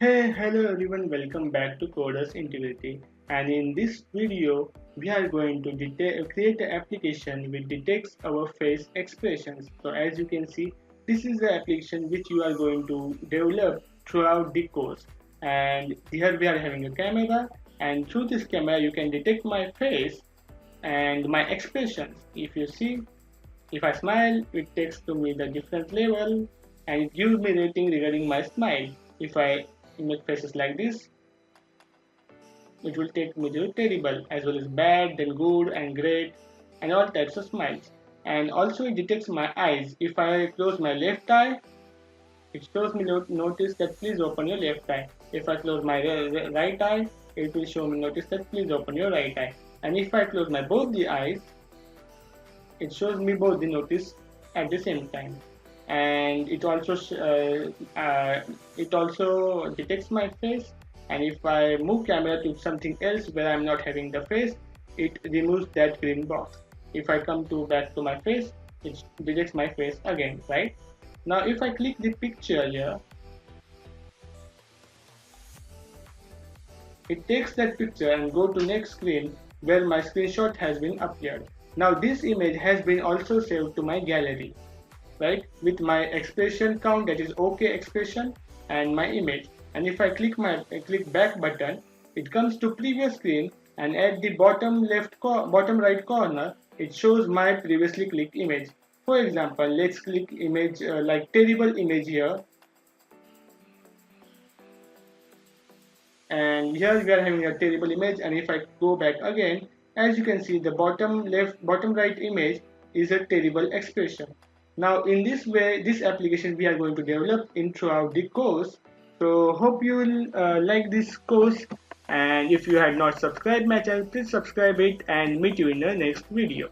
Hey, hello everyone, welcome back to Coders Integrity. And in this video, we are going to create an application which detects our face expressions. So as you can see, this is the application which you are going to develop throughout the course. And here we are having a camera, and through this camera you can detect my face and my expressions. If you see, if I smile, it takes to me the different level and it gives me rating regarding my smile. If I make faces like this, it will take me to terrible as well as bad, then good and great, and all types of smiles. And also it detects my eyes. If I close my left eye, it shows me notice that please open your left eye. If I close my right eye, it will show me notice that please open your right eye. And if I close my both the eyes, it shows me both the notice at the same time. And it also detects my face, and if I move camera to something else where I'm not having the face, it removes that green box. If I come to back to my face, it detects my face again, right? Now if I click the picture here, it takes that picture and go to next screen where my screenshot has been uploaded. Now this image has been also saved to my gallery, right, with my expression count, that is OK expression, and my image. And if I click back button, it comes to previous screen, and at the bottom right corner it shows my previously clicked image. For example, let's click image like terrible image here, and here we are having a terrible image. And if I go back again, as you can see, the bottom right image is a terrible expression. Now in this way, this application we are going to develop in throughout the course. So hope you will like this course, and if you had not subscribed my channel, please subscribe it, and meet you in the next video.